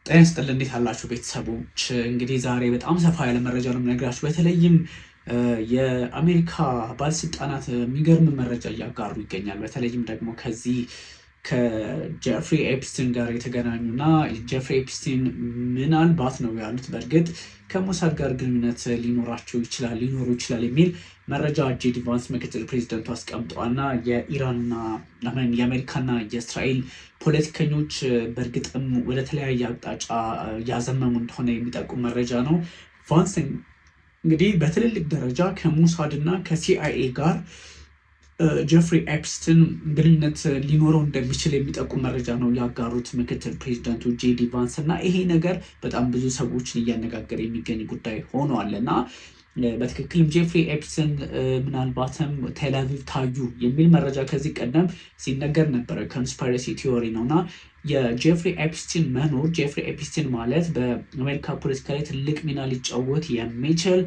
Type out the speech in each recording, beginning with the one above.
ጤና ይስጥልኝ እንዴት አላችሁ ቤተሰቦች? እንግዲህ ዛሬ በጣም ሰፋ ያለ መረጃ ነው የምነግራችሁ። በተለይም የአሜሪካ ባለስልጣናት የሚገርም መረጃ እያጋሩ ይገኛል። በተለይም ደግሞ ከዚህ ከጀፍሪ ኤፕስቲን ጋር የተገናኙና ጀፍሪ ኤፕስቲን ምናልባት ነው ያሉት በእርግጥ ከሞሳድ ጋር ግንኙነት ሊኖሩ ይችላል የሚል መረጃ ጄዲ ቫንስ ምክትል ፕሬዚደንቱ አስቀምጠዋልና የኢራንና የአሜሪካና የእስራኤል ፖለቲከኞች በእርግጥም ወደ ተለያየ አቅጣጫ ያዘመሙ እንደሆነ የሚጠቁም መረጃ ነው። ቫንስ እንግዲህ በትልልቅ ደረጃ ከሞሳድ እና ከሲአይኤ ጋር ጀፍሪ ኤፕስቲን ግንኙነት ሊኖረው እንደሚችል የሚጠቁም መረጃ ነው ያጋሩት ምክትል ፕሬዚዳንቱ ጄዲ ቫንስ እና ይሄ ነገር በጣም ብዙ ሰዎችን እያነጋገረ የሚገኝ ጉዳይ ሆኗል እና በትክክልም ጀፍሪ ኤፕስቲን ምናልባትም ቴልአቪቭ ታዩ የሚል መረጃ ከዚህ ቀደም ሲነገር ነበረ። ኮንስፓይረሲ ቲዮሪ ነው እና የጀፍሪ ኤፕስቲን መኖር ጀፍሪ ኤፕስቲን ማለት በአሜሪካ ፖለቲካ ላይ ትልቅ ሚና ሊጫወት የሚችል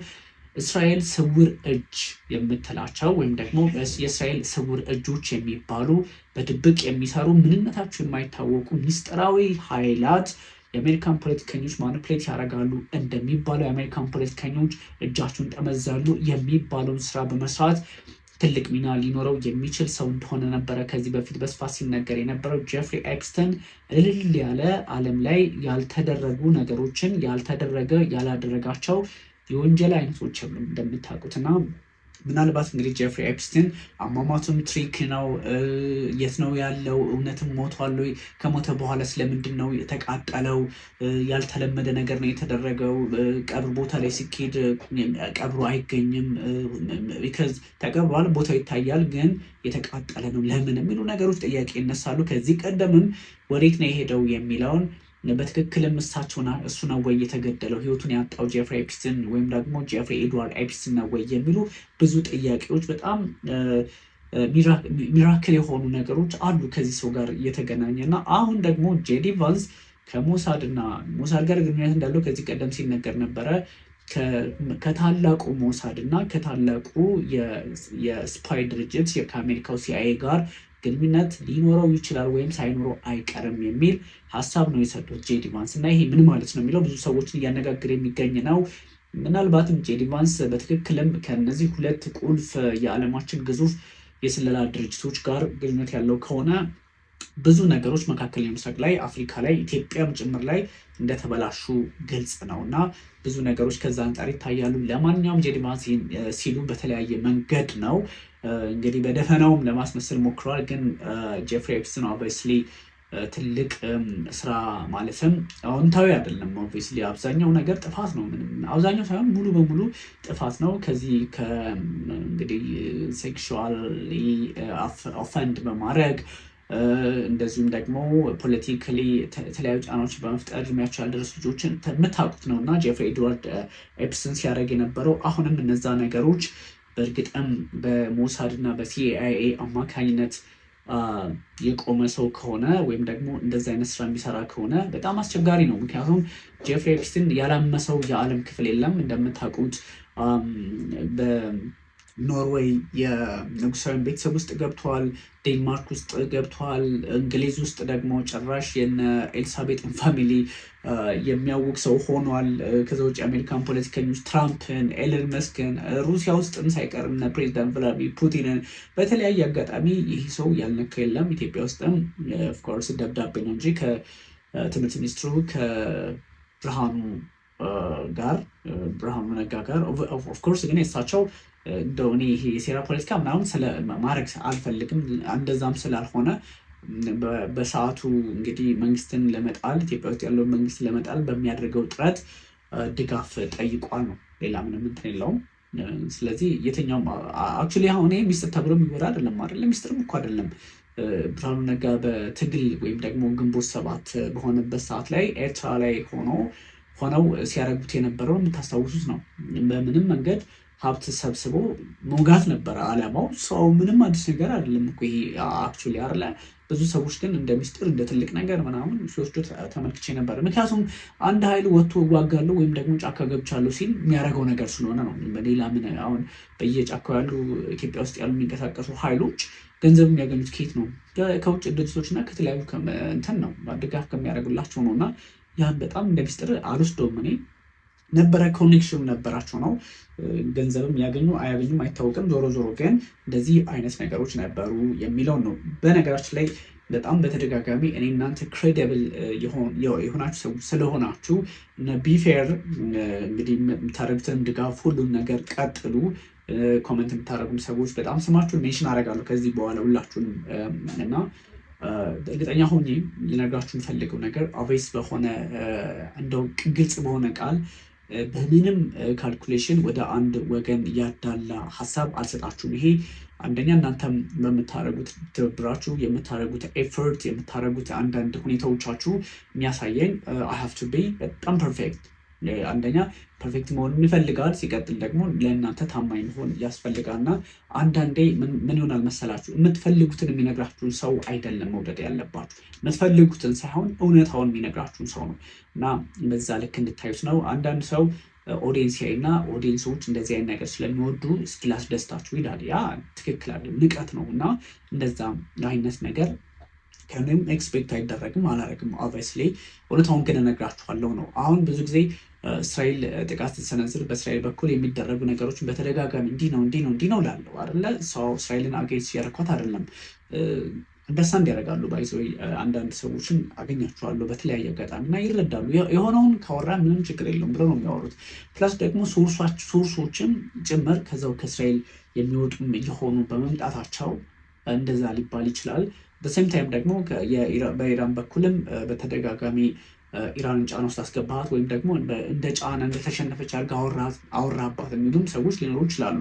እስራኤል ስውር እጅ የምትላቸው ወይም ደግሞ የእስራኤል ስውር እጆች የሚባሉ በድብቅ የሚሰሩ ምንነታቸው የማይታወቁ ሚስጥራዊ ኃይላት የአሜሪካን ፖለቲከኞች ማኒፕሌት ያደርጋሉ እንደሚባለው የአሜሪካን ፖለቲከኞች እጃቸውን ጠመዛሉ የሚባለውን ስራ በመስራት ትልቅ ሚና ሊኖረው የሚችል ሰው እንደሆነ ነበረ ከዚህ በፊት በስፋት ሲነገር የነበረው። ጀፍሪ ኤፕስቲን እልል ያለ ዓለም ላይ ያልተደረጉ ነገሮችን ያላደረጋቸው የወንጀል አይነቶች የሉም እንደምታውቁትና ምናልባት እንግዲህ ጀፍሪ ኤፕስቲን አሟሟቱም ትሪክ ነው። የት ነው ያለው? እውነትም ሞቷል ወይ? ከሞተ በኋላ ስለምንድን ነው የተቃጠለው? ያልተለመደ ነገር ነው የተደረገው። ቀብር ቦታ ላይ ሲኬድ ቀብሩ አይገኝም። ቢካዝ ተቀብሯል፣ ቦታው ይታያል፣ ግን የተቃጠለ ነው። ለምን የሚሉ ነገሮች ጥያቄ ይነሳሉ። ከዚህ ቀደምም ወዴት ነው የሄደው የሚለውን በትክክልም እሱ ነው ወይ የተገደለው? ህይወቱን ያጣው ጀፍሪ ኤፕስቲን ወይም ደግሞ ጀፍሪ ኤድዋርድ ኤፕስቲን ነው ወይ የሚሉ ብዙ ጥያቄዎች፣ በጣም ሚራክል የሆኑ ነገሮች አሉ ከዚህ ሰው ጋር እየተገናኘ እና አሁን ደግሞ ጄዲ ቫንስ ከሞሳድ ጋር ግንኙነት እንዳለው ከዚህ ቀደም ሲነገር ነበረ። ከታላቁ ሞሳድ እና ከታላቁ የስፓይ ድርጅት ከአሜሪካው ሲአይኤ ጋር ግንኙነት ሊኖረው ይችላል ወይም ሳይኖረው አይቀርም የሚል ሀሳብ ነው የሰጡት ጄዲ ቫንስ እና ይሄ ምን ማለት ነው የሚለው ብዙ ሰዎችን እያነጋገረ የሚገኝ ነው። ምናልባትም ጄዲ ቫንስ በትክክልም ከነዚህ ሁለት ቁልፍ የዓለማችን ግዙፍ የስለላ ድርጅቶች ጋር ግንኙነት ያለው ከሆነ ብዙ ነገሮች መካከለኛው ምስራቅ ላይ፣ አፍሪካ ላይ፣ ኢትዮጵያም ጭምር ላይ እንደተበላሹ ግልጽ ነው እና ብዙ ነገሮች ከዛ አንጻር ይታያሉ። ለማንኛውም ጄዲ ቫንስ ሲሉ በተለያየ መንገድ ነው እንግዲህ በደፈናውም ለማስመሰል ሞክረዋል። ግን ጀፍሪ ኤፕስቲን ኦብቪየስሊ ትልቅ ስራ ማለትም አዎንታዊ አይደለም። ኦብቪየስሊ አብዛኛው ነገር ጥፋት ነው። አብዛኛው ሳይሆን ሙሉ በሙሉ ጥፋት ነው። ከዚህ እንግዲህ ሴክሹዋሊ ኦፈንድ በማድረግ እንደዚሁም ደግሞ ፖለቲካሊ የተለያዩ ጫናዎች በመፍጠር እድሜያቸው ያልደረሱ ልጆችን የምታውቁት ነው እና ጀፍሪ ኤድዋርድ ኤፕስቲን ሲያደርግ የነበረው አሁንም እነዛ ነገሮች በእርግጥም በሞሳድ እና በሲአይኤ አማካኝነት የቆመ ሰው ከሆነ ወይም ደግሞ እንደዚህ አይነት ስራ የሚሰራ ከሆነ በጣም አስቸጋሪ ነው። ምክንያቱም ጀፍሪ ኤፕስቲን ያላመሰው የዓለም ክፍል የለም። እንደምታውቁት በኖርዌይ የንጉሳውያን ቤተሰብ ውስጥ ገብተዋል፣ ዴንማርክ ውስጥ ገብተዋል፣ እንግሊዝ ውስጥ ደግሞ ጭራሽ የነ ኤልሳቤጥን ፋሚሊ የሚያውቅ ሰው ሆኗል። ከዛ ውጭ የአሜሪካን ፖለቲከኞች ትራምፕን፣ ኤለን መስክን፣ ሩሲያ ውስጥም ሳይቀር እነ ፕሬዚዳንት ቭላድሚር ፑቲንን በተለያየ አጋጣሚ ይህ ሰው ያልነካ የለም። ኢትዮጵያ ውስጥም ኦፍኮርስ ደብዳቤ ነው እንጂ ከትምህርት ሚኒስትሩ ከብርሃኑ ነጋ ጋር ኦፍኮርስ ግን የሳቸው እንደው እኔ ይሄ የሴራ ፖለቲካ ምናምን ማድረግ አልፈልግም። እንደዛም ስላልሆነ በሰዓቱ እንግዲህ መንግስትን ለመጣል ኢትዮጵያ ውስጥ ያለውን መንግስት ለመጣል በሚያደርገው ጥረት ድጋፍ ጠይቋል ነው። ሌላ ምንም እንትን የለውም። ስለዚህ የትኛውም አክቹዋሊ አሁን ይሄ ሚስጥር ተብሎ የሚወራ አይደለም አይደለም፣ ሚስጥርም እኮ አይደለም። ብርሃኑ ነጋ በትግል ወይም ደግሞ ግንቦት 7 በሆነበት ሰዓት ላይ ኤርትራ ላይ ሆነው ሲያደርጉት የነበረው የምታስታውሱት ነው። በምንም መንገድ ሀብት ሰብስቦ መውጋት ነበረ አላማው። ሰው ምንም አዲስ ነገር አይደለም እኮ ይሄ አክቹዋሊ አይደለ። ብዙ ሰዎች ግን እንደ ሚስጥር እንደ ትልቅ ነገር ምናምን ሲወስዱ ተመልክቼ ነበር። ምክንያቱም አንድ ኃይል ወጥቶ እዋጋለሁ ወይም ደግሞ ጫካ ገብቻለሁ ሲል የሚያደርገው ነገር ስለሆነ ነው። በሌላ ምን አሁን በየጫካው ያሉ ኢትዮጵያ ውስጥ ያሉ የሚንቀሳቀሱ ኃይሎች ገንዘብ የሚያገኙት ከየት ነው? ከውጭ ድርጅቶች እና ከተለያዩ እንትን ነው ድጋፍ ከሚያደርግላቸው ነው። እና ያን በጣም እንደ ሚስጥር አልወስደውም እኔ ነበረ ኮኔክሽን ነበራቸው ነው። ገንዘብም ያገኙ አያገኙም አይታወቅም። ዞሮ ዞሮ ግን እንደዚህ አይነት ነገሮች ነበሩ የሚለውን ነው። በነገራችን ላይ በጣም በተደጋጋሚ እኔ እናንተ ክሬዲብል የሆናችሁ ሰዎች ስለሆናችሁ ቢፌር እንግዲህ የምታደርጉትን ድጋፍ ሁሉን ነገር ቀጥሉ። ኮመንት የምታደርጉም ሰዎች በጣም ስማችሁን ሜንሽን አደርጋለሁ ከዚህ በኋላ ሁላችሁንም እና እርግጠኛ ሆኜ ልነግራችሁ የምፈልገው ነገር ኦብቪየስ በሆነ እንደው ግልጽ በሆነ ቃል በምንም ካልኩሌሽን ወደ አንድ ወገን ያዳላ ሀሳብ አልሰጣችሁም። ይሄ አንደኛ እናንተም በምታደርጉት ትብብራችሁ የምታደርጉት ኤፈርት የምታደርጉት አንዳንድ ሁኔታዎቻችሁ የሚያሳየኝ አይ ሃቭ ቱ ቢ በጣም ፐርፌክት አንደኛ ፐርፌክት መሆን ይፈልጋል። ሲቀጥል ደግሞ ለእናንተ ታማኝ መሆን ያስፈልጋል። እና አንዳንዴ ምን ይሆናል መሰላችሁ የምትፈልጉትን የሚነግራችሁን ሰው አይደለም መውደድ ያለባችሁ፣ የምትፈልጉትን ሳይሆን እውነታውን የሚነግራችሁን ሰው ነው። እና በዛ ልክ እንድታዩት ነው። አንዳንድ ሰው ኦዲየንስ እና ኦዲየንሶች እንደዚህ አይነት ነገር ስለሚወዱ እስኪ ላስደስታችሁ ይላል። ያ ትክክል አይደለም፣ ንቀት ነው። እና እንደዛ አይነት ነገር ከእኔም ኤክስፔክት አይደረግም፣ አላረግም። ኦብቪየስሊ እውነታውን ግን እነግራችኋለሁ ነው። አሁን ብዙ ጊዜ እስራኤል ጥቃት ስትሰነዝር በእስራኤል በኩል የሚደረጉ ነገሮችን በተደጋጋሚ እንዲህ ነው ላለው አይደለ ሰው እስራኤልን አጌንስት እያደረኳት አይደለም። አንደርስታንድ ያደርጋሉ። ባይዘ አንዳንድ ሰዎችን አገኛቸዋለሁ በተለያየ አጋጣሚ እና ይረዳሉ። የሆነውን ካወራ ምንም ችግር የለውም ብለው ነው የሚያወሩት። ፕላስ ደግሞ ሶርሶችም ጭምር ከዛው ከእስራኤል የሚወጡም እየሆኑ በመምጣታቸው እንደዛ ሊባል ይችላል። በሴም ታይም ደግሞ በኢራን በኩልም በተደጋጋሚ ኢራንን ጫና ውስጥ አስገባት ወይም ደግሞ እንደ ጫና እንደተሸነፈች አድርጋ አወራባት የሚሉም ሰዎች ሊኖሩ ይችላሉ።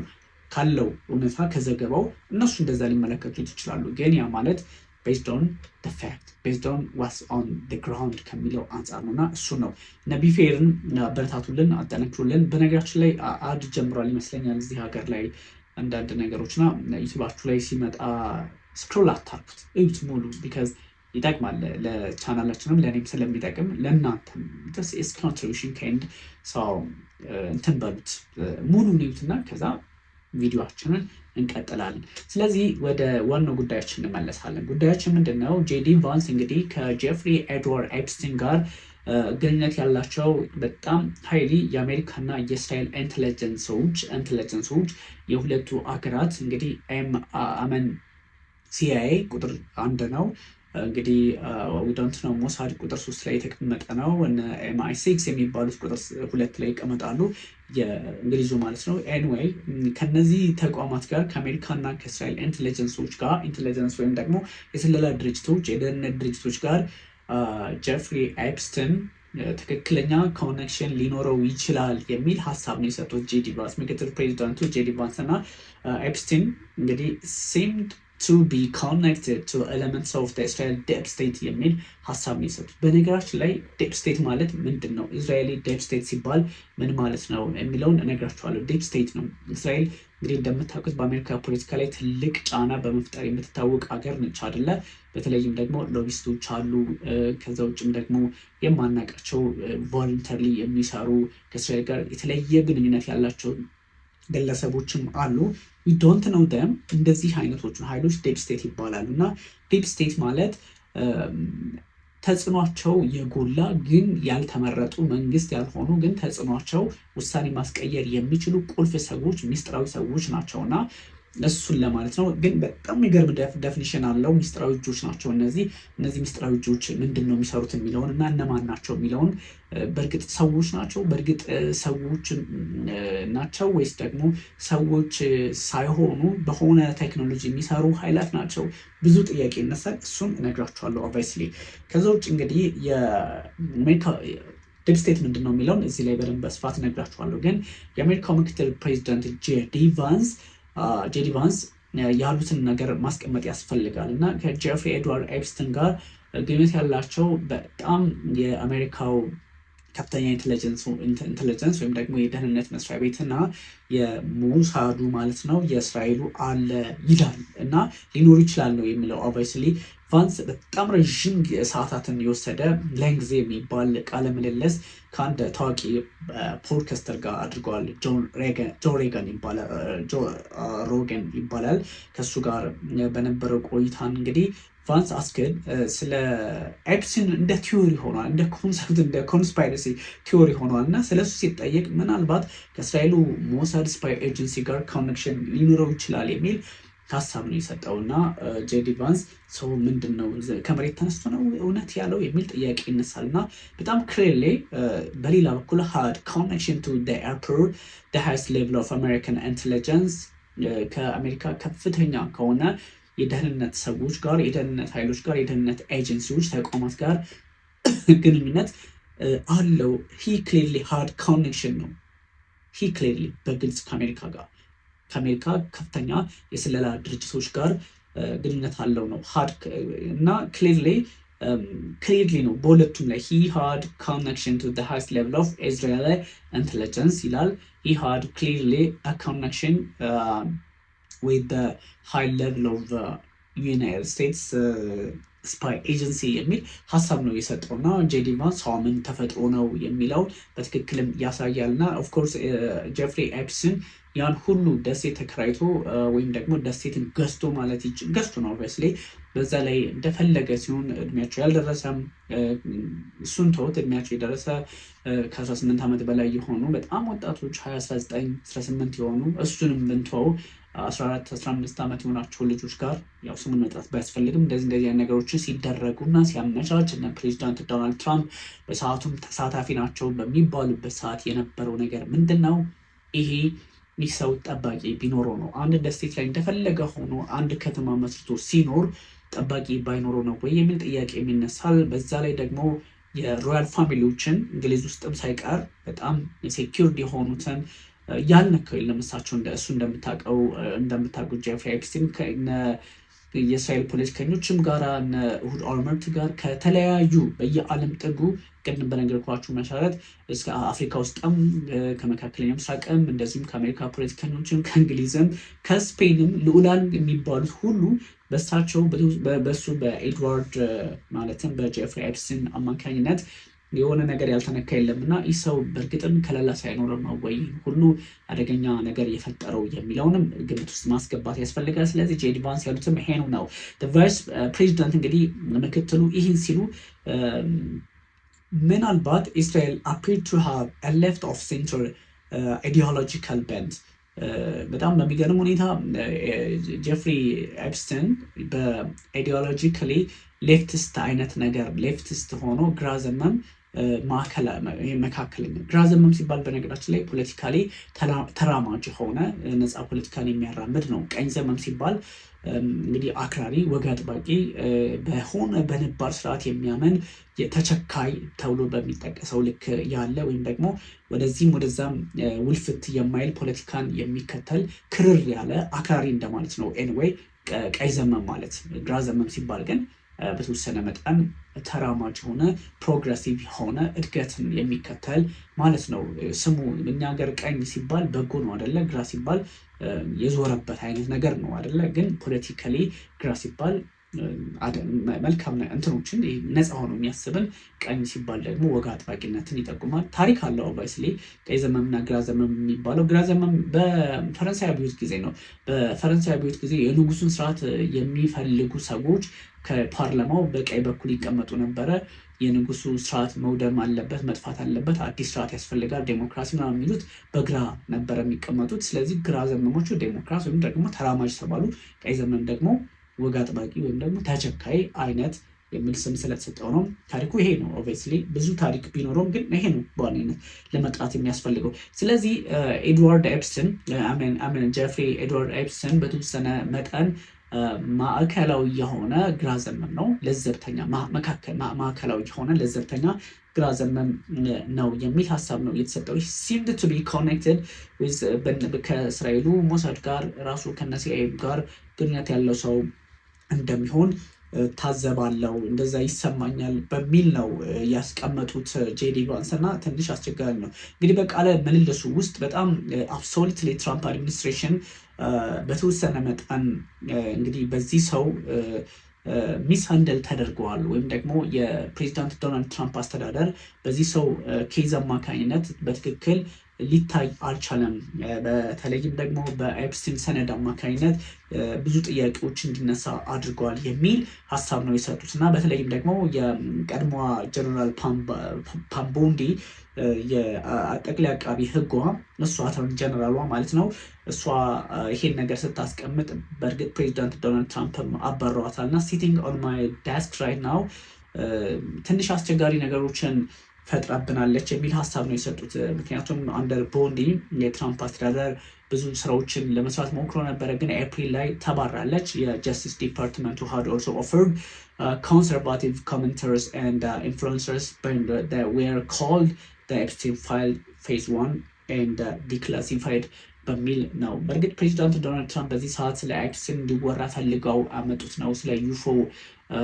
ካለው እውነታ ከዘገባው እነሱ እንደዛ ሊመለከቱት ይችላሉ። ግን ያ ማለት ቤዝድ ኦን ዘ ፋክት ቤዝድ ኦን ዋትስ ኦን ዘ ግራውንድ ከሚለው አንጻር ነው እና እሱ ነው። ቢፌርን አበረታቱልን፣ አጠነክሩልን። በነገራችን ላይ አድ ጀምሯል ይመስለኛል እዚህ ሀገር ላይ አንዳንድ ነገሮችና ዩቱባችሁ ላይ ሲመጣ ስክሮል አታርጉት፣ እዩት ሙሉ ቢካዝ ይጠቅማል። ለቻናላችንም ለእኔም ስለሚጠቅም ለእናንተም ስ ኮንትሪቢሽን ከንድ ሰው እንትን በሉት ሙሉ ኒውትና ከዛ ቪዲዮችንን እንቀጥላለን። ስለዚህ ወደ ዋናው ጉዳያችን እንመለሳለን። ጉዳያችን ምንድን ነው? ጄዲ ቫንስ እንግዲህ ከጄፍሪ ኤድዋርድ ኤፕስቲን ጋር ግንኙነት ያላቸው በጣም ሀይሊ የአሜሪካና የእስራኤል ኢንቴሊጀንሶች የሁለቱ አገራት እንግዲህ አመን ሲአይኤ ቁጥር 1 ነው እንግዲህ ዊዶንት ነው ሞሳድ ቁጥር 3 ላይ የተቀመጠ ነው። MI6 የሚባሉት ቁጥር 2 ላይ ይቀመጣሉ የእንግሊዙ ማለት ነው። ኤኒዌይ ከነዚህ ተቋማት ጋር ከአሜሪካና ከእስራኤል ኢንቴሊጀንስ ወይም ደግሞ የስለላ ድርጅቶች የደህንነት ድርጅቶች ጋር ጄፍሪ ኤፕስቲን ትክክለኛ ኮኔክሽን ሊኖረው ይችላል የሚል ሀሳብ ነው የሰጡት ጄዲ ቫንስ ምክትል ፕሬዚዳንቱ ጄዲ ቫንስ እና ኤፕስቲን እንግዲህ seemed to be connected to elements of the Israel deep state የሚል ሀሳብ ነው የሰጡት። በነገራችን ላይ ዴፕ ስቴት ማለት ምንድን ነው? እስራኤሊ ዴፕ ስቴት ሲባል ምን ማለት ነው የሚለውን እነግራችኋለሁ። ዴፕ ስቴት ነው እስራኤል እንግዲህ እንደምታውቁት በአሜሪካ ፖለቲካ ላይ ትልቅ ጫና በመፍጠር የምትታወቅ ሀገር ነች አይደለ? በተለይም ደግሞ ሎቢስቶች አሉ። ከዛ ውጭም ደግሞ የማናውቃቸው ቮለንተሪ የሚሰሩ ከእስራኤል ጋር የተለየ ግንኙነት ያላቸው ግለሰቦችም አሉ። ዊ ዶንት ኖው ደም እንደዚህ አይነቶቹን ኃይሎች ዴፕ ስቴት ይባላሉ። እና ዴፕ ስቴት ማለት ተጽዕኗቸው የጎላ ግን ያልተመረጡ መንግስት ያልሆኑ ግን ተጽዕኗቸው ውሳኔ ማስቀየር የሚችሉ ቁልፍ ሰዎች፣ ሚስጥራዊ ሰዎች ናቸው እና እሱን ለማለት ነው። ግን በጣም የሚገርም ዴፊኒሽን አለው። ሚስጥራዊ እጆች ናቸው እነዚህ ሚስጥራዊ እጆች ምንድን ነው የሚሰሩት የሚለውን እና እነማን ናቸው የሚለውን በእርግጥ ሰዎች ናቸው? በእርግጥ ሰዎች ናቸው ወይስ ደግሞ ሰዎች ሳይሆኑ በሆነ ቴክኖሎጂ የሚሰሩ ኃይላት ናቸው? ብዙ ጥያቄ ይነሳል። እሱን እነግራችኋለሁ ኦብቪየስሊ። ከዛ ውጭ እንግዲህ የአሜሪካ ዴፕ ስቴት ምንድን ነው የሚለውን እዚህ ላይ በደንብ በስፋት እነግራችኋለሁ። ግን የአሜሪካው ምክትል ፕሬዚዳንት ጄዲ ቫንስ ያሉትን ነገር ማስቀመጥ ያስፈልጋል እና ከጄፍሪ ኤድዋርድ ኤፕስቲን ጋር ግንኙነት ያላቸው በጣም የአሜሪካው ከፍተኛ ኢንቴሊጀንስ ወይም ደግሞ የደህንነት መስሪያ ቤትና የሞሳዱ ማለት ነው የእስራኤሉ አለ ይላል እና ሊኖሩ ይችላል ነው የሚለው። ኦብቪየስሊ ቫንስ በጣም ረዥም ሰዓታትን የወሰደ ለንግዜ የሚባል ቃለ ምልልስ ከአንድ ታዋቂ ፖድካስተር ጋር አድርገዋል። ጆ ሮገን ይባላል። ከሱ ጋር በነበረው ቆይታን እንግዲህ ቫንስ አስክድ ስለ ኤፕስቲን እንደ ቲዮሪ ሆኗል፣ እንደ ኮንሰፕት እንደ ኮንስፓይረሲ ቲዮሪ ሆኗል እና ስለሱ ሲጠየቅ ምናልባት ከእስራኤሉ ሞሳድ ስፓይ ኤጀንሲ ጋር ኮኔክሽን ሊኖረው ይችላል የሚል ሀሳብ ነው የሰጠው እና ጄዲ ቫንስ ሰው ምንድን ነው ከመሬት ተነስቶ ነው እውነት ያለው የሚል ጥያቄ ይነሳል እና በጣም ክሊርሊ በሌላ በኩል ሃድ ኮኔክሽን ቱ ኤርፖርት ሃይስት ሌቭል ኦፍ አሜሪካን ኢንቴሊጀንስ ከአሜሪካ ከፍተኛ ከሆነ የደህንነት ሰዎች ጋር የደህንነት ኃይሎች ጋር የደህንነት ኤጀንሲዎች ተቋማት ጋር ግንኙነት አለው። ሂ ክሊርሊ ሃድ ኮኔክሽን ነው። ሂ ክሊርሊ በግልጽ ከአሜሪካ ከፍተኛ የስለላ ድርጅቶች ጋር ግንኙነት አለው ነው ሃድ እና ክሊርሊ ነው በሁለቱም ላይ ሂ ሃድ ኮኔክሽን ቱ ሃይስት ሌቭል ኦፍ እስራኤል ኢንቴሊጀንስ ይላል። ሂ ሃድ ክሊርሊ ኮኔክሽን with the high level of United States ስፓይ ኤጀንሲ የሚል ሀሳብ ነው የሰጠው እና ጄዲ ቫንስ ምን ተፈጥሮ ነው የሚለው በትክክልም ያሳያል እና ኦፍኮርስ ጄፍሪ ኤፕስቲን ያን ሁሉ ደሴት ተከራይቶ ወይም ደግሞ ደሴትን ገዝቶ ማለት ገዝቶ ነው ኦብቪየስሊ በዛ ላይ እንደፈለገ ሲሆን እድሜያቸው ያልደረሰም እሱን ተውት እድሜያቸው የደረሰ ከ18 ዓመት በላይ የሆኑ በጣም ወጣቶች 19 18 የሆኑ እሱንም ብንተው 14-15 ዓመት የሆናቸው ልጆች ጋር ያው ስሙን መጥራት ባያስፈልግም እንደዚህ ነገሮችን ሲደረጉና ሲያመቻች እና ፕሬዚዳንት ዶናልድ ትራምፕ በሰዓቱም ተሳታፊ ናቸው በሚባሉበት ሰዓት የነበረው ነገር ምንድን ነው? ይህ ሰው ጠባቂ ቢኖረው ነው። አንድ ደስቴት ላይ እንደፈለገ ሆኖ አንድ ከተማ መስርቶ ሲኖር ጠባቂ ባይኖረው ነው ወይ የሚል ጥያቄ የሚነሳል። በዛ ላይ ደግሞ የሮያል ፋሚሊዎችን እንግሊዝ ውስጥም ሳይቀር በጣም ሴኪርድ የሆኑትን ያልነካው የለም። እሳቸው እሱ እንደምታውቁት ጄፍሪ ኤፕስቲን የእስራኤል ፖለቲከኞችም ጋር እነ እሁድ ኦልመርት ጋር ከተለያዩ በየዓለም ጥጉ ቅድም በነገርኳችሁ መሰረት እስከ አፍሪካ ውስጥም ከመካከለኛው ምስራቅም እንደዚሁም ከአሜሪካ ፖለቲከኞችም ከእንግሊዝም ከስፔንም ልዑላን የሚባሉት ሁሉ በእሳቸው በሱ በኤድዋርድ ማለትም በጄፍሪ ኤፕስቲን አማካኝነት የሆነ ነገር ያልተነካ የለም እና ይህ ሰው በእርግጥም ከለላ ሳይኖረው ነው ወይ ሁሉ አደገኛ ነገር የፈጠረው የሚለውንም ግምት ውስጥ ማስገባት ያስፈልጋል። ስለዚህ ጄዲ ቫንስ ያሉትም ይሄኑ ነው። ቫይስ ፕሬዚዳንት እንግዲህ ምክትሉ ይህን ሲሉ ምናልባት እስራኤል አፒር ቱ ሃቭ a left of center ideological bent በጣም በሚገርም ሁኔታ ጄፍሪ ኤፕስቲን በአይዲዮሎጂካሊ ሌፍቲስት አይነት ነገር ሌፍቲስት ሆኖ ግራ ዘመም መካከለኛ ግራ ዘመም ሲባል በነገራችን ላይ ፖለቲካሊ ተራማጅ የሆነ ነፃ ፖለቲካን የሚያራምድ ነው። ቀኝ ዘመም ሲባል እንግዲህ አክራሪ ወግ አጥባቂ በሆነ በነባር ስርዓት የሚያምን ተቸካይ ተብሎ በሚጠቀሰው ልክ ያለ ወይም ደግሞ ወደዚህም ወደዛም ውልፍት የማይል ፖለቲካን የሚከተል ክርር ያለ አክራሪ እንደማለት ነው። ኤኒዌይ ቀይ ዘመም ማለት ግራ ዘመም ሲባል ግን በተወሰነ መጠን ተራማጅ የሆነ ፕሮግረሲቭ የሆነ እድገትን የሚከተል ማለት ነው። ስሙ እኛ ሀገር ቀኝ ሲባል በጎ ነው አይደለ? ግራ ሲባል የዞረበት አይነት ነገር ነው አይደለ? ግን ፖለቲካሊ ግራ ሲባል መልካም እንትኖችን ነፃ ሆኖ የሚያስብን፣ ቀኝ ሲባል ደግሞ ወግ አጥባቂነትን ይጠቁማል። ታሪክ አለው ኦብቪየስሊ ቀይ ዘመምና ግራ ዘመም የሚባለው። ግራ ዘመም በፈረንሳይ አብዮት ጊዜ ነው። በፈረንሳይ አብዮት ጊዜ የንጉሱን ስርዓት የሚፈልጉ ሰዎች ከፓርላማው በቀኝ በኩል ይቀመጡ ነበረ። የንጉሱ ስርዓት መውደም አለበት፣ መጥፋት አለበት፣ አዲስ ስርዓት ያስፈልጋል፣ ዴሞክራሲ ምናምን የሚሉት በግራ ነበረ የሚቀመጡት። ስለዚህ ግራ ዘመሞቹ ዴሞክራሲ ወይም ደግሞ ተራማጅ ተባሉ። ቀይ ዘመም ደግሞ ወግ አጥባቂ ወይም ደግሞ ተቸካይ አይነት የሚል ስም ስለተሰጠው ነው። ታሪኩ ይሄ ነው። ኦብቪየስሊ ብዙ ታሪክ ቢኖረውም ግን ይሄ ነው በዋነኝነት ለመጥራት የሚያስፈልገው። ስለዚህ ኤድዋርድ ኤፕስቲን ጄፍሪ ኤድዋርድ ኤፕስቲን በተወሰነ መጠን ማዕከላዊ የሆነ ግራ ዘመም ነው፣ ለዘብተኛ ማዕከላዊ የሆነ ለዘብተኛ ግራ ዘመም ነው የሚል ሀሳብ ነው የተሰጠው። seemed to be connected with ከእስራኤሉ ሞሳድ ጋር ራሱ ከነሲአይኤ ጋር ግንኙነት ያለው ሰው እንደሚሆን ታዘባለው፣ እንደዛ ይሰማኛል በሚል ነው ያስቀመጡት ጄዲ ቫንስ እና ትንሽ አስቸጋሪ ነው። እንግዲህ በቃለ ምልልሱ ውስጥ በጣም አብሶሉትሊ ትራምፕ አድሚኒስትሬሽን በተወሰነ መጠን እንግዲህ በዚህ ሰው ሚስ ሃንደል ተደርገዋል ወይም ደግሞ የፕሬዚዳንት ዶናልድ ትራምፕ አስተዳደር በዚህ ሰው ኬዝ አማካኝነት በትክክል ሊታይ አልቻለም። በተለይም ደግሞ በኤፕስቲን ሰነድ አማካኝነት ብዙ ጥያቄዎች እንዲነሳ አድርገዋል የሚል ሀሳብ ነው የሰጡት እና በተለይም ደግሞ የቀድሞዋ ጀነራል ፓምቦንዲ የጠቅላይ አቃቢ ሕጓ እሷ አቶርኒ ጀነራሏ ማለት ነው እሷ ይሄን ነገር ስታስቀምጥ በእርግጥ ፕሬዚዳንት ዶናልድ ትራምፕ አባረዋታል እና ሲቲንግ ኦን ማይ ዴስክ ራይት ናው ትንሽ አስቸጋሪ ነገሮችን ፈጥራብናለች የሚል ሀሳብ ነው የሰጡት። ምክንያቱም አንደር ቦንዲ የትራምፕ አስተዳደር ብዙ ስራዎችን ለመስራት ሞክሮ ነበረ፣ ግን ኤፕሪል ላይ ተባራለች። የጀስቲስ ዲፓርትመንቱ had also offered conservative commenters and influencers that were called the Epstein file phase 1 and declassified በሚል ነው። በእርግጥ ፕሬዚዳንት ዶናልድ ትራምፕ በዚህ ሰዓት ስለ ኤፕስቲን እንዲወራ ፈልገው ያመጡት ነው፣ ስለ ዩፎ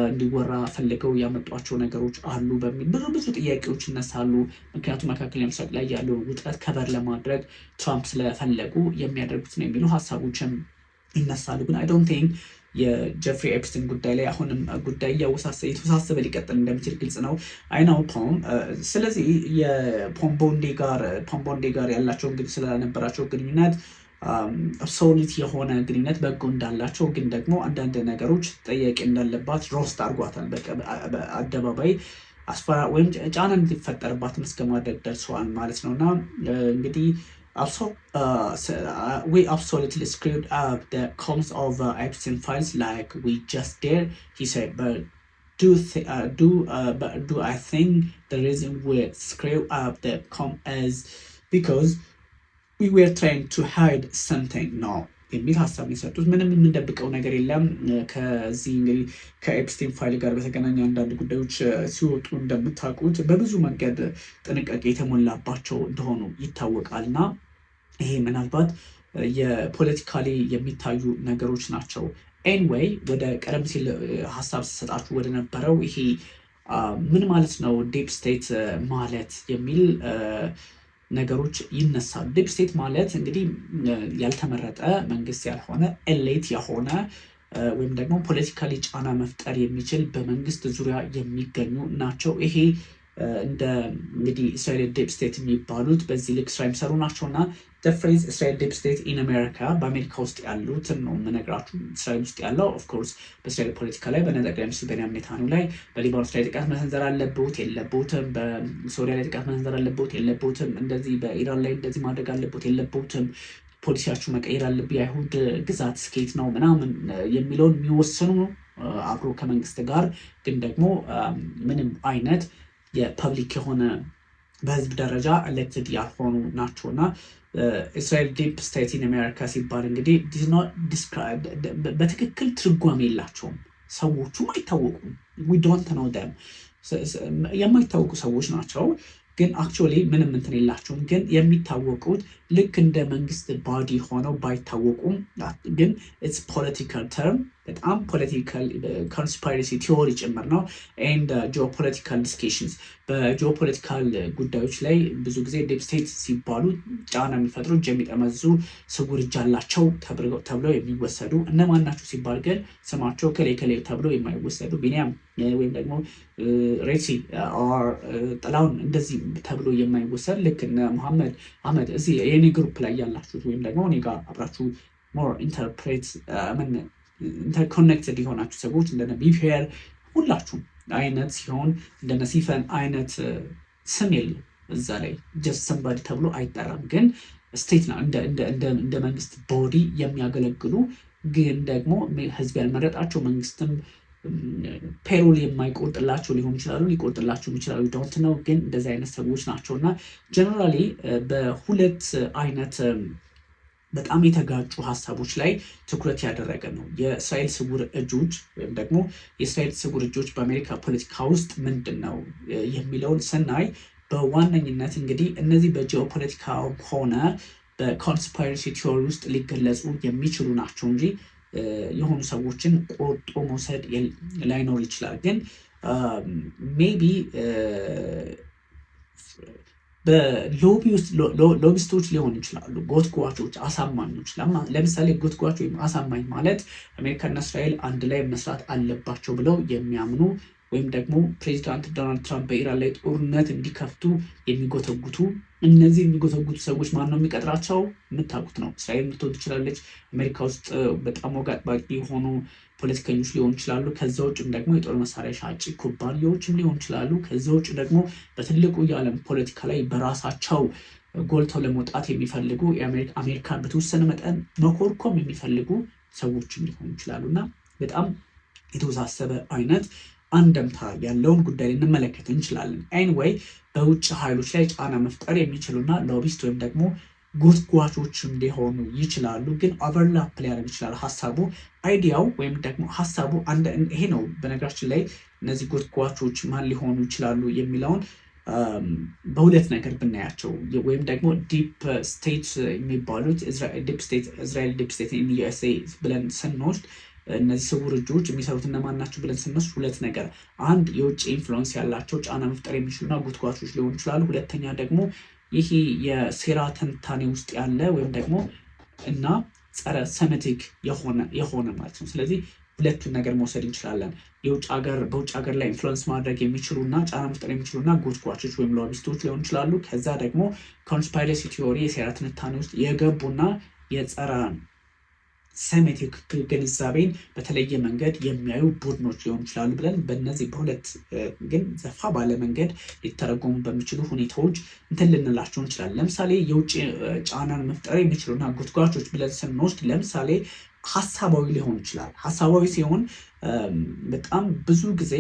እንዲወራ ፈልገው ያመጧቸው ነገሮች አሉ በሚል ብዙ ጥያቄዎች ይነሳሉ። ምክንያቱም መካከለኛው ምስራቅ ላይ ያለውን ውጥረት ከበር ለማድረግ ትራምፕ ስለፈለጉ የሚያደርጉት ነው የሚሉ ሀሳቦችም ይነሳሉ። ግን አይ ዶንት ቲንክ የጀፍሪ ኤፕስቲን ጉዳይ ላይ አሁንም ጉዳይ የተወሳሰበ ሊቀጥል እንደሚችል ግልጽ ነው። አይናው ፖም ስለዚህ የፖምቦንዴ ጋር ያላቸው እንግዲህ ስለነበራቸው ግንኙነት አብሶሉት የሆነ ግንኙነት በጎ እንዳላቸው ግን ደግሞ አንዳንድ ነገሮች ጠያቂ እንዳለባት ሮስት አድርጓታል። በአደባባይ ወይም ጫና እንዲፈጠርባትም እስከ ማድረግ ደርሰዋል ማለት ነው እና እንግዲህ we absolutely screwed up the coms of Epstein files like we just did, he said. But do I think the reason we screw up the com is because we were trying to hide something? No. የሚል ሀሳብ የሰጡት ምንም የምንደብቀው ነገር የለም። ከዚህ እንግዲህ ከኤፕስቲን ፋይል ጋር በተገናኘ አንዳንድ ጉዳዮች ሲወጡ እንደምታውቁት በብዙ መንገድ ጥንቃቄ የተሞላባቸው እንደሆኑ ይታወቃል እና ይሄ ምናልባት የፖለቲካሊ የሚታዩ ነገሮች ናቸው። ኤኒዌይ ወደ ቀደም ሲል ሀሳብ ሲሰጣችሁ ወደ ነበረው ይሄ ምን ማለት ነው ዲፕ ስቴት ማለት የሚል ነገሮች ይነሳሉ። ዲፕ ስቴት ማለት እንግዲህ ያልተመረጠ መንግስት ያልሆነ ኤሌት የሆነ ወይም ደግሞ ፖለቲካሊ ጫና መፍጠር የሚችል በመንግስት ዙሪያ የሚገኙ ናቸው። ይሄ እንደ እንግዲህ እስራኤል ዲፕ ስቴት የሚባሉት በዚህ ልክ ስራ የሚሰሩ ናቸው እና ፍሬዝ እስራኤል ዲፕ ስቴት ኢን አሜሪካ በአሜሪካ ውስጥ ያሉትን ነው የምነግራችሁ። እስራኤል ውስጥ ያለው ኦፍኮርስ በእስራኤል ፖለቲካ ላይ በጠቅላይ ሚኒስትር ቤንያሚን ኔታንያሁ ላይ በሊባኖስ ላይ ጥቃት መሰንዘር አለበት የለበትም፣ በሶሪያ ላይ ጥቃት መሰንዘር አለበት የለበትም፣ እንደዚህ በኢራን ላይ እንደዚህ ማድረግ አለበት የለበትም፣ ፖሊሲያችሁ መቀየር አለብህ፣ የአይሁድ ግዛት ስኬት ነው ምናምን የሚለውን የሚወስኑ አብሮ ከመንግስት ጋር ግን ደግሞ ምንም አይነት የፐብሊክ የሆነ በህዝብ ደረጃ ኤሌክትድ ያልሆኑ ናቸው እና እስራኤል ዲፕ ስቴት ኢን አሜሪካ ሲባል እንግዲህ በትክክል ትርጓሜ የላቸውም። ሰዎቹም አይታወቁም። ዊ ዶንት ኖው ደም የማይታወቁ ሰዎች ናቸው። ግን አክቹዋሊ ምንም እንትን የላቸውም። ግን የሚታወቁት ልክ እንደ መንግስት ባዲ ሆነው ባይታወቁም ግን ኢትስ ፖለቲካል ተርም በጣም ፖለቲካል ኮንስፓይረሲ ቲዎሪ ጭምር ነው። ኤንድ ጂኦፖለቲካል ዲስከሽንስ በጂኦፖለቲካል ጉዳዮች ላይ ብዙ ጊዜ ዲፕ ስቴት ሲባሉ ጫና የሚፈጥሩ እጅ የሚጠመዙ ስውር እጅ አላቸው ተብለው የሚወሰዱ እነማን ናቸው ሲባል ግን ስማቸው ከሌ ተብለው የማይወሰዱ ቢኒያም ወይም ደግሞ ሬሲ ኦር ጥላውን እንደዚህ ተብሎ የማይወሰድ ልክ እነ መሐመድ አህመድ እዚህ የኔ ግሩፕ ላይ ያላችሁት ወይም ደግሞ እኔ ጋር አብራችሁ ሞር ኢንተርኮኔክትድ የሆናችሁ ሰዎች እንደነ ቢፒኤል ሁላችሁም አይነት ሲሆን እንደነ ሲፈን አይነት ስም የለም እዛ ላይ ጀስት ሰምባዲ ተብሎ አይጠራም። ግን ስቴት ነው እንደ መንግስት ቦዲ የሚያገለግሉ ግን ደግሞ ህዝብ ያልመረጣቸው መንግስትም ፔሮል የማይቆርጥላቸው ሊሆኑ ይችላሉ፣ ሊቆርጥላቸው ይችላሉ። ዶንት ነው ግን እንደዚህ አይነት ሰዎች ናቸው እና ጀነራሊ በሁለት አይነት በጣም የተጋጩ ሀሳቦች ላይ ትኩረት ያደረገ ነው። የእስራኤል ስውር እጆች ወይም ደግሞ የእስራኤል ስውር እጆች በአሜሪካ ፖለቲካ ውስጥ ምንድን ነው የሚለውን ስናይ በዋነኝነት እንግዲህ እነዚህ በጂኦፖለቲካ ሆነ በኮንስፓይረሲ ቲዎሪ ውስጥ ሊገለጹ የሚችሉ ናቸው እንጂ የሆኑ ሰዎችን ቆርጦ መውሰድ ላይኖር ይችላል። ግን ሜቢ በሎቢ ውስጥ ሎቢስቶች ሊሆኑ ይችላሉ፣ ጎትጓቾች፣ አሳማኞች። ለምሳሌ ጎትጓች ወይም አሳማኝ ማለት አሜሪካና እስራኤል አንድ ላይ መስራት አለባቸው ብለው የሚያምኑ ወይም ደግሞ ፕሬዚዳንት ዶናልድ ትራምፕ በኢራን ላይ ጦርነት እንዲከፍቱ የሚጎተጉቱ እነዚህ የሚጎተጉቱ ሰዎች ማን ነው የሚቀጥራቸው? የምታውቁት ነው። እስራኤል ልትሆን ትችላለች። አሜሪካ ውስጥ በጣም ወግ አጥባቂ የሆኑ ፖለቲከኞች ሊሆኑ ይችላሉ። ከዛ ውጭም ደግሞ የጦር መሳሪያ ሻጭ ኩባንያዎችም ሊሆኑ ይችላሉ። ከዛ ውጭ ደግሞ በትልቁ የዓለም ፖለቲካ ላይ በራሳቸው ጎልተው ለመውጣት የሚፈልጉ አሜሪካን በተወሰነ መጠን መኮርኮም የሚፈልጉ ሰዎችም ሊሆኑ ይችላሉ እና በጣም የተወሳሰበ አይነት አንደምታ ያለውን ጉዳይ ልንመለከት እንችላለን። ኤኒዌይ በውጭ ኃይሎች ላይ ጫና መፍጠር የሚችሉና ሎቢስት ወይም ደግሞ ጎትጓቾችም ሊሆኑ ይችላሉ። ግን ኦቨርላፕ ሊያደርግ ይችላል ሀሳቡ አይዲያው ወይም ደግሞ ሀሳቡ ይሄ ነው። በነገራችን ላይ እነዚህ ጎትጓቾች ማን ሊሆኑ ይችላሉ የሚለውን በሁለት ነገር ብናያቸው ወይም ደግሞ ዲፕ ስቴት የሚባሉት እስራኤል ዲፕ ስቴት ዩኤስኤ ብለን ስንወስድ እነዚህ ስውር እጆች የሚሰሩት እነማን ናቸው ብለን ስንወስድ ሁለት ነገር፣ አንድ የውጭ ኢንፍሉዌንስ ያላቸው ጫና መፍጠር የሚችሉና ጎትጓቾች ሊሆኑ ይችላሉ። ሁለተኛ ደግሞ ይህ የሴራ ትንታኔ ውስጥ ያለ ወይም ደግሞ እና ጸረ ሰሜቲክ የሆነ ማለት ነው። ስለዚህ ሁለቱን ነገር መውሰድ እንችላለን። በውጭ ሀገር ላይ ኢንፍሉዌንስ ማድረግ የሚችሉና ጫና መፍጠር የሚችሉና ጎትጓቾች ወይም ሎቢስቶች ሊሆኑ ይችላሉ። ከዛ ደግሞ ኮንስፓይረሲ ቲዮሪ የሴራ ትንታኔ ውስጥ የገቡና የጸረ ሴሜቲክ ግንዛቤን በተለየ መንገድ የሚያዩ ቡድኖች ሊሆኑ ይችላሉ ብለን በእነዚህ በሁለት ግን ዘፋ ባለ መንገድ ሊተረጎሙ በሚችሉ ሁኔታዎች እንትን ልንላቸው እንችላለን። ለምሳሌ የውጭ ጫናን መፍጠር የሚችሉና ጎትጓቾች ብለን ስንወስድ ለምሳሌ ሀሳባዊ ሊሆን ይችላል። ሀሳባዊ ሲሆን በጣም ብዙ ጊዜ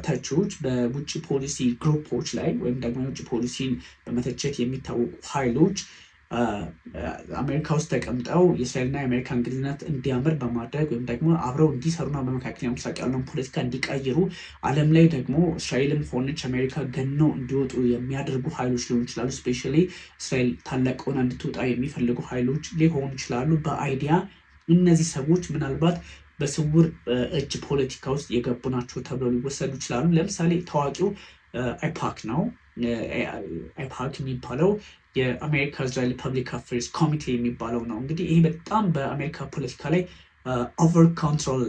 ተቺዎች በውጭ ፖሊሲ ግሩፖች ላይ ወይም ደግሞ የውጭ ፖሊሲን በመተቸት የሚታወቁ ኃይሎች አሜሪካ ውስጥ ተቀምጠው የእስራኤልና የአሜሪካን ግንኙነት እንዲያምር በማድረግ ወይም ደግሞ አብረው እንዲሰሩና በመካከለኛው ምስራቅ ያለውን ፖለቲካ እንዲቀይሩ ዓለም ላይ ደግሞ እስራኤልም ሆነች አሜሪካ ገነው እንዲወጡ የሚያደርጉ ኃይሎች ሊሆኑ ይችላሉ። ስፔሻሊ እስራኤል ታላቅ ሆና እንድትወጣ የሚፈልጉ ኃይሎች ሊሆኑ ይችላሉ። በአይዲያ እነዚህ ሰዎች ምናልባት በስውር እጅ ፖለቲካ ውስጥ የገቡ ናቸው ተብለው ሊወሰዱ ይችላሉ። ለምሳሌ ታዋቂው አይፓክ ነው። አይፓክ የሚባለው የአሜሪካ እስራኤል ፐብሊክ አፌርስ ኮሚቴ የሚባለው ነው። እንግዲህ ይሄ በጣም በአሜሪካ ፖለቲካ ላይ ኦቨር ኮንትሮል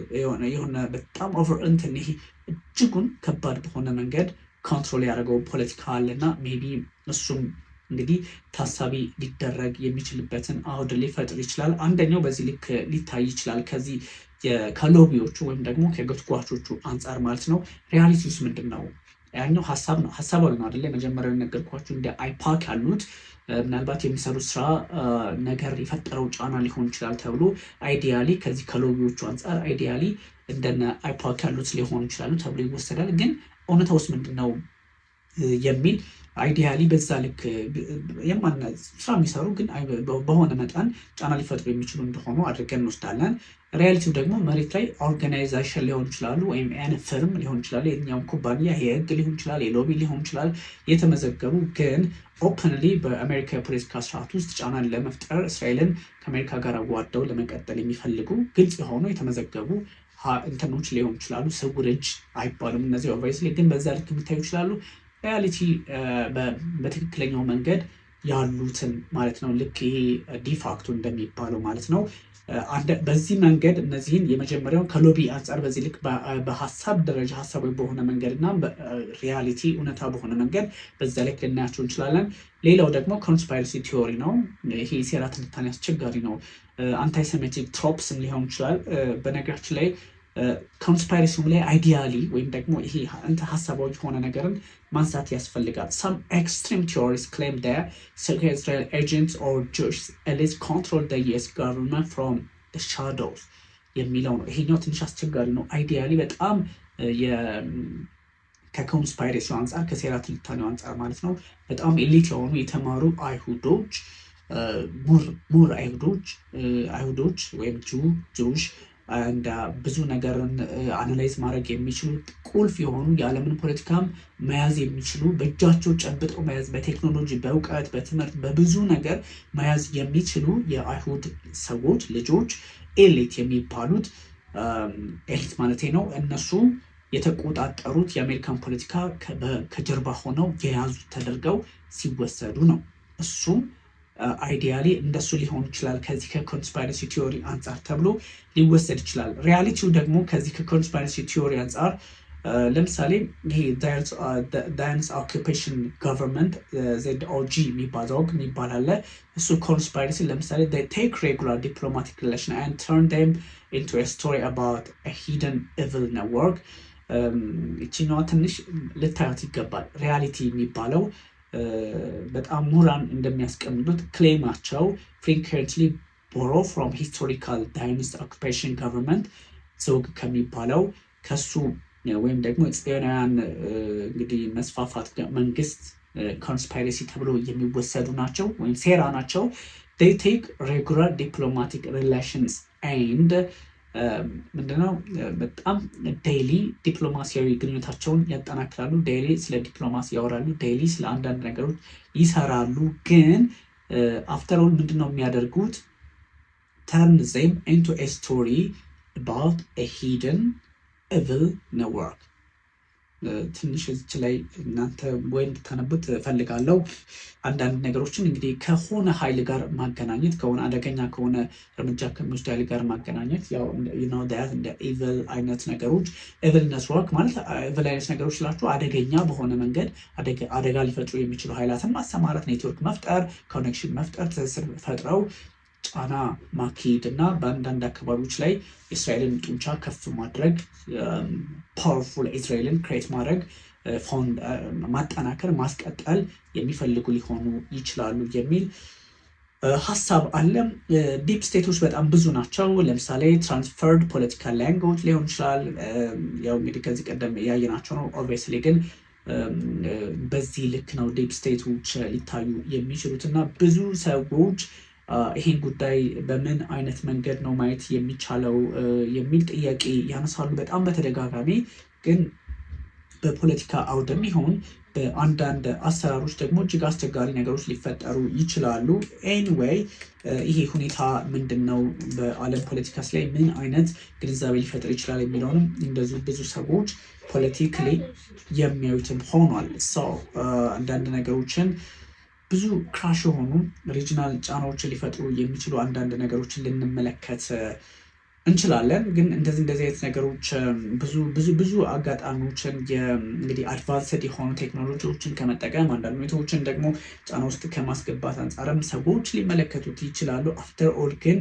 የሆነ በጣም ኦቨር እንትን ይሄ እጅጉን ከባድ በሆነ መንገድ ኮንትሮል ያደረገው ፖለቲካ አለና ሜቢ እሱም እንግዲህ ታሳቢ ሊደረግ የሚችልበትን አውድ ሊፈጥር ይችላል። አንደኛው በዚህ ልክ ሊታይ ይችላል ከዚህ ከሎቢዎቹ ወይም ደግሞ ከጎትጓቾቹ አንጻር ማለት ነው። ሪያሊቲውስ ምንድን ነው? ያኛው ሀሳብ ነው፣ ሀሳባዊ ነው አይደለ? የመጀመሪያው ነገርኳችሁ እንደ አይፓክ ያሉት ምናልባት የሚሰሩት ስራ ነገር የፈጠረው ጫና ሊሆን ይችላል ተብሎ አይዲያሊ ከዚህ ከሎቢዎቹ አንጻር አይዲያሊ እንደነ አይፓክ ያሉት ሊሆኑ ይችላሉ ተብሎ ይወሰዳል። ግን እውነታውስ ምንድን ነው የሚል አይዲያሊ በዛ ልክ ስራ የሚሰሩ ግን በሆነ መጠን ጫና ሊፈጥሩ የሚችሉ እንደሆኑ አድርገን እንወስዳለን። ሪያሊቲው ደግሞ መሬት ላይ ኦርጋናይዜሽን ሊሆን ይችላሉ ወይም ፍርም ሊሆን ይችላል፣ የትኛውም ኩባንያ የህግ ሊሆን ይችላል፣ የሎቢ ሊሆን ይችላል፣ የተመዘገቡ ግን ኦፕንሊ በአሜሪካ የፖለቲካ ስርዓት ውስጥ ጫናን ለመፍጠር እስራኤልን ከአሜሪካ ጋር አዋደው ለመቀጠል የሚፈልጉ ግልጽ የሆኑ የተመዘገቡ እንትኖች ሊሆኑ ይችላሉ። ስውር እጅ አይባሉም እነዚህ ኦቨርስሊ፣ ግን በዛ ልክ የሚታዩ ይችላሉ። ሪያሊቲ በትክክለኛው መንገድ ያሉትን ማለት ነው። ልክ ይሄ ዲፋክቶ እንደሚባለው ማለት ነው። በዚህ መንገድ እነዚህን የመጀመሪያውን ከሎቢ አንጻር በዚህ ልክ በሀሳብ ደረጃ ሀሳባዊ በሆነ መንገድ እና ሪያሊቲ እውነታ በሆነ መንገድ በዛ ልክ ልናያቸው እንችላለን። ሌላው ደግሞ ኮንስፓይረሲ ቲዮሪ ነው። ይሄ ሴራ ትንታኔ አስቸጋሪ ነው። አንታይሴሜቲክ ትሮፕስም ሊሆን ይችላል። በነገራችን ላይ ኮንስፓይረሲውም ላይ አይዲያሊ ወይም ደግሞ ይሄ ሀሳባዊ የሆነ ነገርን ማንሳት ያስፈልጋል። some extreme theorists claim that secret Israel agents or Jewish elites control the US government from the shadows የሚለው ነው። ይሄኛው ትንሽ አስቸጋሪ ነው። አይዲያሊ በጣም ከኮንስፓይረሲው አንጻር ከሴራ ትንታኔው አንጻር ማለት ነው በጣም ኤሊት የሆኑ የተማሩ አይሁዶች ሙር አይሁዶች ወይም ጁሽ ብዙ ነገርን አናላይዝ ማድረግ የሚችሉ ቁልፍ የሆኑ የዓለምን ፖለቲካም መያዝ የሚችሉ በእጃቸው ጨብጠው መያዝ በቴክኖሎጂ፣ በእውቀት፣ በትምህርት በብዙ ነገር መያዝ የሚችሉ የአይሁድ ሰዎች ልጆች ኤሊት የሚባሉት ኤሊት ማለት ነው። እነሱ የተቆጣጠሩት የአሜሪካን ፖለቲካ ከጀርባ ሆነው የያዙት ተደርገው ሲወሰዱ ነው። እሱም አይዲያሊ እንደሱ ሊሆን ይችላል። ከዚህ ከኮንስፓይረሲ ቲዮሪ አንጻር ተብሎ ሊወሰድ ይችላል። ሪያሊቲው ደግሞ ከዚህ ከኮንስፓይረሲ ቲዮሪ አንጻር ለምሳሌ ይሄ ዛይንስ ኦኩፔሽን ገቨርንመንት ZOG የሚባል አለ። እሱ ኮንስፓይረሲ ለምሳሌ ቴክ ሬጉላር ዲፕሎማቲክ ሪሌሽን ኤንድ ተርን ዴም ኢንቱ ኤ ስቶሪ አባውት ኤ ሂደን ኢቪል ኔትወርክ። ይችኛዋ ትንሽ ልታዩት ይገባል። ሪያሊቲ የሚባለው በጣም ምሁራን እንደሚያስቀምጡት ክሌማቸው ፍሪኩዌንትሊ ቦሮ ፍሮም ሂስቶሪካል ዛይኒስት ኦኩፔሽን ገቨርንመንት ዘውግ ከሚባለው ከሱ ወይም ደግሞ ጽዮናውያን እንግዲህ መስፋፋት መንግስት ኮንስፓይረሲ ተብሎ የሚወሰዱ ናቸው ወይም ሴራ ናቸው። they take regular diplomatic relations and ምንድነው በጣም ዴይሊ ዲፕሎማሲያዊ ግንኙነታቸውን ያጠናክራሉ። ዴይሊ ስለ ዲፕሎማሲ ያወራሉ። ዴይሊ ስለ አንዳንድ ነገሮች ይሰራሉ። ግን አፍተር ኦል ምንድነው የሚያደርጉት? turn them into a story about a hidden evil network። ትንሽ እዚች ላይ እናንተ ወይ እንድታነቡት ፈልጋለሁ። አንዳንድ ነገሮችን እንግዲህ ከሆነ ኃይል ጋር ማገናኘት፣ ከሆነ አደገኛ ከሆነ እርምጃ ከሚወስድ ኃይል ጋር ማገናኘት፣ ያው እንደ ኢቭል አይነት ነገሮች ኢቭል ኔትወርክ ማለት ኢቭል አይነት ነገሮች ስላችሁ አደገኛ በሆነ መንገድ አደጋ ሊፈጥሩ የሚችሉ ኃይላትን ማሰማራት፣ ኔትወርክ መፍጠር፣ ኮኔክሽን መፍጠር፣ ትስስር ፈጥረው ጫና ማካሄድ እና በአንዳንድ አካባቢዎች ላይ እስራኤልን ጡንቻ ከፍ ማድረግ፣ ፓወርፉል እስራኤልን ክሬት ማድረግ፣ ማጠናከር፣ ማስቀጠል የሚፈልጉ ሊሆኑ ይችላሉ የሚል ሀሳብ አለ። ዲፕ ስቴቶች በጣም ብዙ ናቸው። ለምሳሌ ትራንስፈርድ ፖለቲካል ላንጉዌጅ ሊሆን ይችላል። ያው እንግዲህ ከዚህ ቀደም ያየናቸው ነው። ኦብቪየስሊ ግን በዚህ ልክ ነው ዲፕ ስቴቶች ሊታዩ የሚችሉት እና ብዙ ሰዎች ይሄን ጉዳይ በምን አይነት መንገድ ነው ማየት የሚቻለው የሚል ጥያቄ ያነሳሉ በጣም በተደጋጋሚ። ግን በፖለቲካ አውድም ይሁን በአንዳንድ አሰራሮች ደግሞ እጅግ አስቸጋሪ ነገሮች ሊፈጠሩ ይችላሉ። ኤኒዌይ ይሄ ሁኔታ ምንድን ነው፣ በዓለም ፖለቲካስ ላይ ምን አይነት ግንዛቤ ሊፈጥር ይችላል የሚለውንም እንደዚሁ ብዙ ሰዎች ፖለቲካሊ የሚያዩትም ሆኗል። አንዳንድ ነገሮችን ብዙ ክራሽ የሆኑ ሪጂናል ጫናዎችን ሊፈጥሩ የሚችሉ አንዳንድ ነገሮችን ልንመለከት እንችላለን። ግን እንደዚህ አይነት ነገሮች ብዙ አጋጣሚዎችን እንግዲህ አድቫንስድ የሆኑ ቴክኖሎጂዎችን ከመጠቀም አንዳንድ ሁኔታዎችን ደግሞ ጫና ውስጥ ከማስገባት አንጻርም ሰዎች ሊመለከቱት ይችላሉ። አፍተር ኦል ግን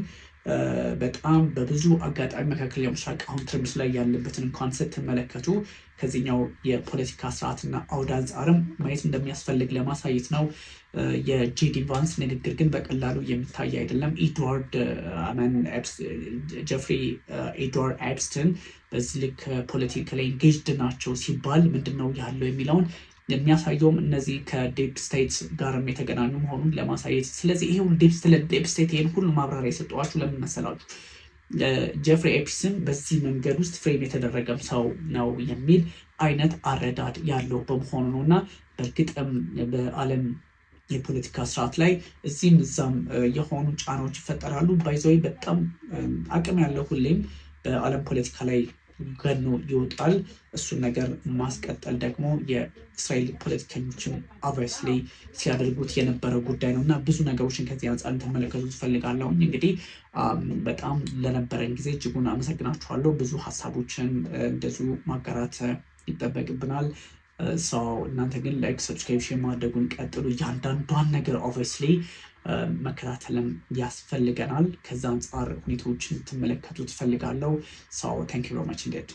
በጣም በብዙ አጋጣሚ መካከለኛው ምስራቅ አሁን ትርምስ ላይ ያለበትን እንኳን ስትመለከቱ ከዚህኛው የፖለቲካ ስርዓትና አውድ አንጻርም ማየት እንደሚያስፈልግ ለማሳየት ነው። የጄዲ ቫንስ ንግግር ግን በቀላሉ የሚታይ አይደለም። ጀፍሪ ኤድዋርድ ኤፕስትን በዚህ ልክ ፖለቲካ ላይ ኢንጌጅድ ናቸው ሲባል ምንድን ነው ያለው የሚለውን የሚያሳየውም እነዚህ ከዴፕ ስቴት ጋርም የተገናኙ መሆኑን ለማሳየት። ስለዚህ ይሄ ሁሉ ዴፕ ስቴት ይሄን ሁሉ ማብራሪያ የሰጠኋችሁ ለምን መሰላችሁ? ጀፍሪ ኤፕስትን በዚህ መንገድ ውስጥ ፍሬም የተደረገም ሰው ነው የሚል አይነት አረዳድ ያለው በመሆኑ ነው እና በእርግጥም በዓለም የፖለቲካ ስርዓት ላይ እዚህም እዛም የሆኑ ጫናዎች ይፈጠራሉ። ባይዘዌ በጣም አቅም ያለው ሁሌም በዓለም ፖለቲካ ላይ ገኖ ይወጣል። እሱን ነገር ማስቀጠል ደግሞ የእስራኤል ፖለቲከኞችን ኦብቪየስሊ ሲያደርጉት የነበረው ጉዳይ ነው እና ብዙ ነገሮችን ከዚህ አንጻር እንድትመለከቱ ትፈልጋለሁ። እንግዲህ በጣም ለነበረን ጊዜ እጅጉን አመሰግናችኋለሁ። ብዙ ሀሳቦችን እንደዚሁ ማጋራት ይጠበቅብናል። እናንተ ግን ላይክ ሰብስክሪፕሽን ማድረጉን ቀጥሉ። እያንዳንዷን ነገር ኦብቪየስሊ መከታተልም ያስፈልገናል። ከዛ አንጻር ሁኔታዎችን ትመለከቱ ትፈልጋለሁ። ታንክ ዩ ቨሪ ማች ኢንዴድ